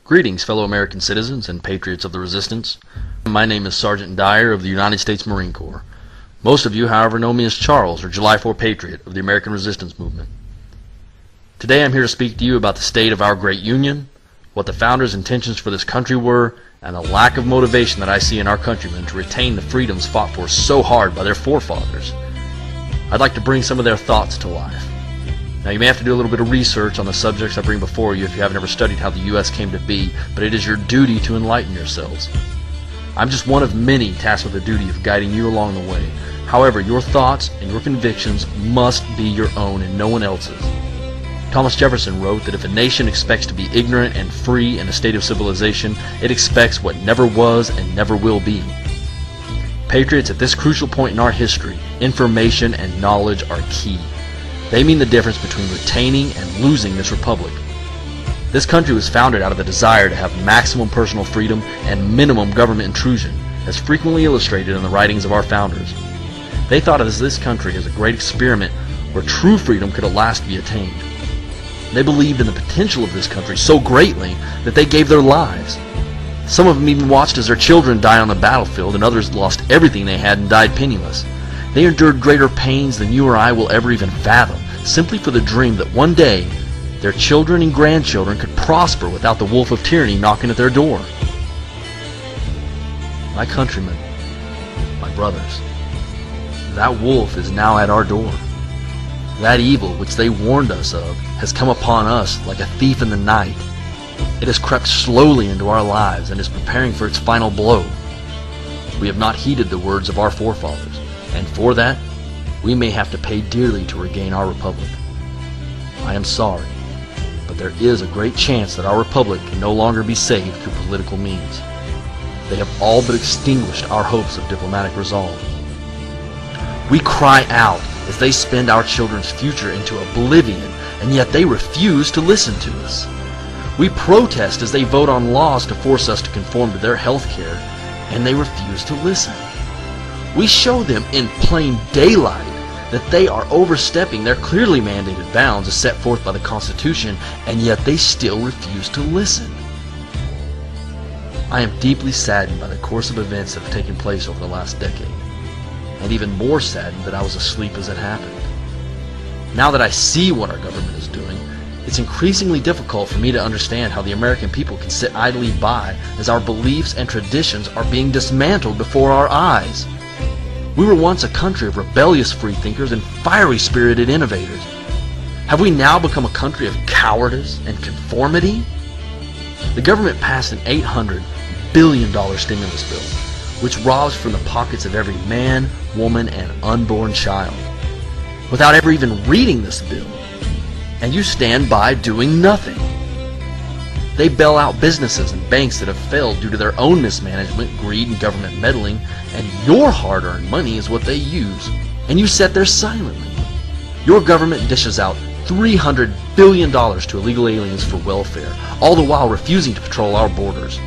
Greetings, fellow American citizens and patriots of the resistance. My name is Sergeant Dyer of the United States Marine Corps. Most of you, however, know me as Charles, or July 4 Patriot of the American Resistance Movement. Today I'm here to speak to you about the state of our great Union, what the founders' intentions for this country were, and the lack of motivation that I see in our countrymen to retain the freedoms fought for so hard by their forefathers. I'd like to bring some of their thoughts to life. Now, you may have to do a little bit of research on the subjects I bring before you if you haven't ever studied how the U.S. came to be, but it is your duty to enlighten yourselves. I'm just one of many tasked with the duty of guiding you along the way. However, your thoughts and your convictions must be your own and no one else's. Thomas Jefferson wrote that if a nation expects to be ignorant and free in a state of civilization, it expects what never was and never will be. Patriots, at this crucial point in our history, information and knowledge are key. They mean the difference between retaining and losing this republic. This country was founded out of the desire to have maximum personal freedom and minimum government intrusion, as frequently illustrated in the writings of our founders. They thought of this country as a great experiment where true freedom could at last be attained. They believed in the potential of this country so greatly that they gave their lives. Some of them even watched as their children died on the battlefield, and others lost everything they had and died penniless. They endured greater pains than you or I will ever even fathom, simply for the dream that one day their children and grandchildren could prosper without the wolf of tyranny knocking at their door. My countrymen, my brothers, that wolf is now at our door. That evil which they warned us of has come upon us like a thief in the night. It has crept slowly into our lives and is preparing for its final blow. We have not heeded the words of our forefathers, and for that, we may have to pay dearly to regain our republic. I am sorry, but there is a great chance that our republic can no longer be saved through political means. They have all but extinguished our hopes of diplomatic resolve. We cry out as they spend our children's future into oblivion, and yet they refuse to listen to us. We protest as they vote on laws to force us to conform to their health care, and they refuse to listen. We show them in plain daylight that they are overstepping their clearly mandated bounds as set forth by the Constitution, and yet they still refuse to listen. I am deeply saddened by the course of events that have taken place over the last decade, and even more saddened that I was asleep as it happened. Now that I see what our government is doing, it's increasingly difficult for me to understand how the American people can sit idly by as our beliefs and traditions are being dismantled before our eyes. We were once a country of rebellious freethinkers and fiery-spirited innovators. Have we now become a country of cowardice and conformity? The government passed an $800 billion stimulus bill, which robs from the pockets of every man, woman, and unborn child, without ever even reading this bill. And you stand by doing nothing. They bail out businesses and banks that have failed due to their own mismanagement, greed, and government meddling, and your hard-earned money is what they use, and you sit there silently. Your government dishes out $300 billion to illegal aliens for welfare, all the while refusing to patrol our borders,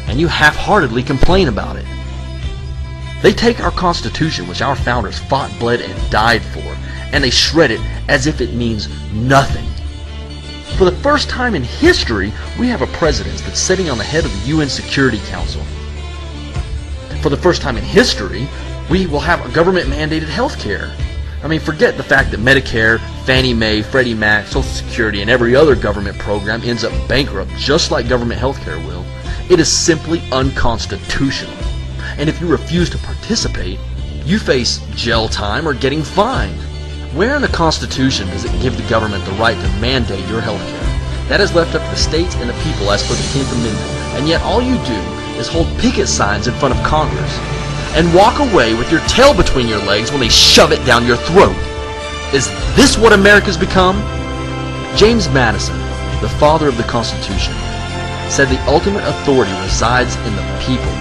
and you half-heartedly complain about it. They take our Constitution, which our founders fought, bled, and died for, and they shred it as if it means nothing. For the first time in history, we have a president that's sitting on the head of the UN Security Council. For the first time in history, we will have a government-mandated health care. I mean, forget the fact that Medicare, Fannie Mae, Freddie Mac, Social Security, and every other government program ends up bankrupt just like government health care will. It is simply unconstitutional. And if you refuse to participate, you face jail time or getting fined. Where in the Constitution does it give the government the right to mandate your health care? That is left up to the states and the people as per the 10th Amendment, and yet all you do is hold picket signs in front of Congress and walk away with your tail between your legs when they shove it down your throat. Is this what America's become? James Madison, the father of the Constitution, said the ultimate authority resides in the people,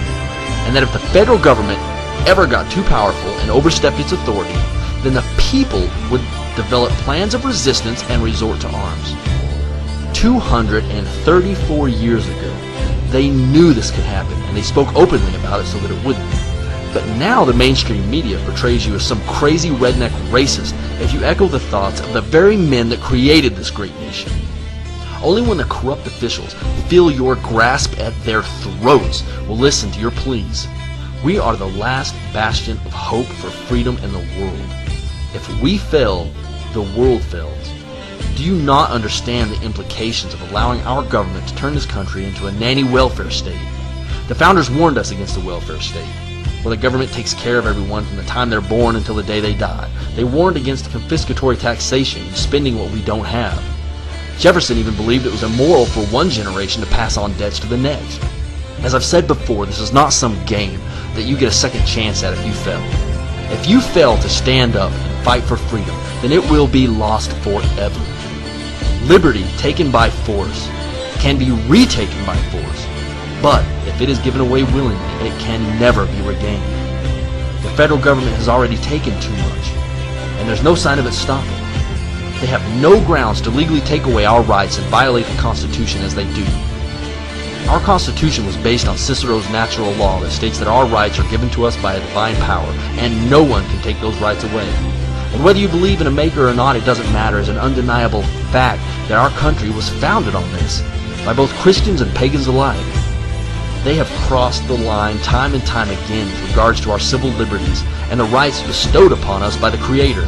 and that if the federal government ever got too powerful and overstepped its authority, then the people would develop plans of resistance and resort to arms. 234 years ago, they knew this could happen, and they spoke openly about it so that it wouldn't. But now the mainstream media portrays you as some crazy redneck racist if you echo the thoughts of the very men that created this great nation. Only when the corrupt officials feel your grasp at their throats will listen to your pleas. We are the last bastion of hope for freedom in the world. If we fail, the world fails. Do you not understand the implications of allowing our government to turn this country into a nanny welfare state? The founders warned us against the welfare state, where the government takes care of everyone from the time they're born until the day they die. They warned against confiscatory taxation and spending what we don't have. Jefferson even believed it was immoral for one generation to pass on debts to the next. As I've said before, this is not some game that you get a second chance at if you fail. If you fail to stand up and fight for freedom, then it will be lost forever. Liberty taken by force can be retaken by force, but if it is given away willingly, it can never be regained. The federal government has already taken too much, and there's no sign of it stopping. They have no grounds to legally take away our rights and violate the Constitution as they do. Our Constitution was based on Cicero's natural law that states that our rights are given to us by a divine power, and no one can take those rights away. And whether you believe in a maker or not, it doesn't matter. It's an undeniable fact that our country was founded on this, by both Christians and pagans alike. They have crossed the line time and time again with regards to our civil liberties and the rights bestowed upon us by the Creator.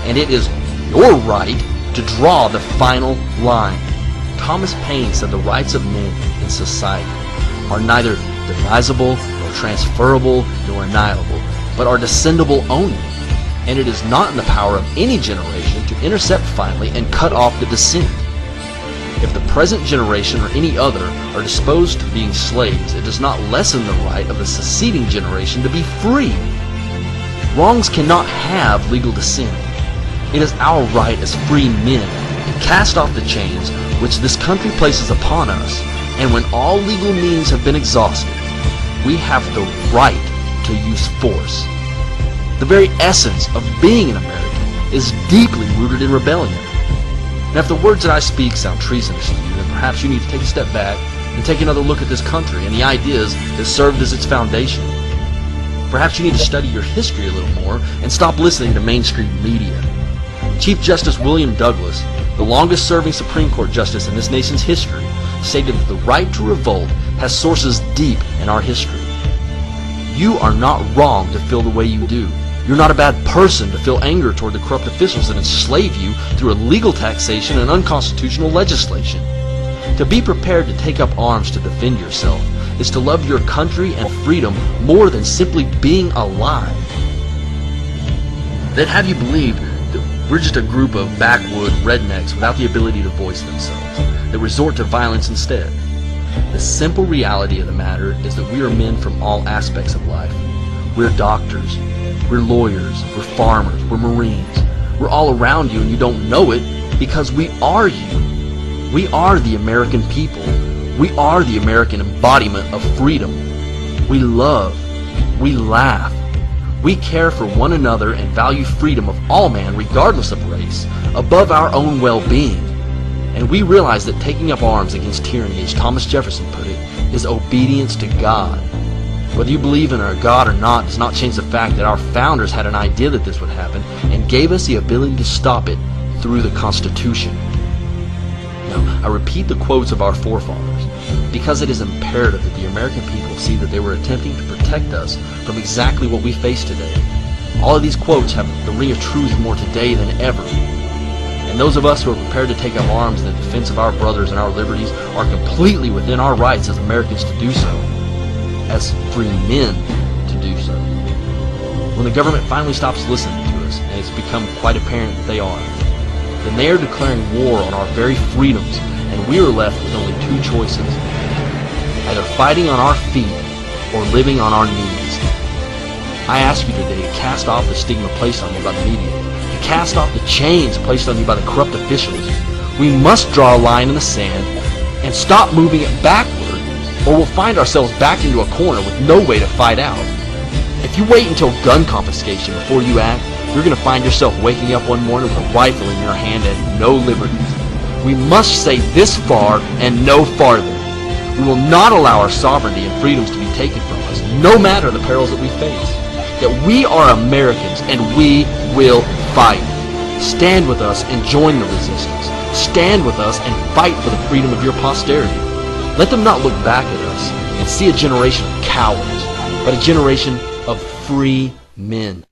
And it is your right to draw the final line. Thomas Paine said the rights of men in society are neither devisable, nor transferable, nor annihilable, but are descendable only. And it is not in the power of any generation to intercept finally and cut off the descent. If the present generation or any other are disposed to being slaves, it does not lessen the right of the succeeding generation to be free. Wrongs cannot have legal descent. It is our right as free men to cast off the chains which this country places upon us, and when all legal means have been exhausted, we have the right to use force. The very essence of being an American is deeply rooted in rebellion. Now, if the words that I speak sound treasonous to you, then perhaps you need to take a step back and take another look at this country and the ideas that served as its foundation. Perhaps you need to study your history a little more and stop listening to mainstream media. Chief Justice William Douglas, the longest-serving Supreme Court justice in this nation's history, stated that the right to revolt has sources deep in our history. You are not wrong to feel the way you do. You're not a bad person to feel anger toward the corrupt officials that enslave you through illegal taxation and unconstitutional legislation. To be prepared to take up arms to defend yourself is to love your country and freedom more than simply being alive. They'd have you believe that we're just a group of backwood rednecks without the ability to voice themselves, that resort to violence instead. The simple reality of the matter is that we are men from all aspects of life. We're doctors, we're lawyers, we're farmers, we're Marines. We're all around you and you don't know it because we are you. We are the American people. We are the American embodiment of freedom. We love, we laugh, we care for one another and value freedom of all man regardless of race, above our own well-being. And we realize that taking up arms against tyranny, as Thomas Jefferson put it, is obedience to God. Whether you believe in a God or not does not change the fact that our founders had an idea that this would happen and gave us the ability to stop it through the Constitution. Now, I repeat the quotes of our forefathers because it is imperative that the American people see that they were attempting to protect us from exactly what we face today. All of these quotes have the ring of truth more today than ever. And those of us who are prepared to take up arms in the defense of our brothers and our liberties are completely within our rights as Americans to do so, as free men to do so. When the government finally stops listening to us, and it's become quite apparent that they are, then they are declaring war on our very freedoms, and we are left with only two choices: either fighting on our feet or living on our knees. I ask you today to cast off the stigma placed on you by the media, to cast off the chains placed on you by the corrupt officials. We must draw a line in the sand and stop moving it backward, or we'll find ourselves backed into a corner with no way to fight out. If you wait until gun confiscation before you act, you're going to find yourself waking up one morning with a rifle in your hand and no liberties. We must say this far and no farther. We will not allow our sovereignty and freedoms to be taken from us, no matter the perils that we face. That we are Americans and we will fight. Stand with us and join the resistance. Stand with us and fight for the freedom of your posterity. Let them not look back at us and see a generation of cowards, but a generation of free men.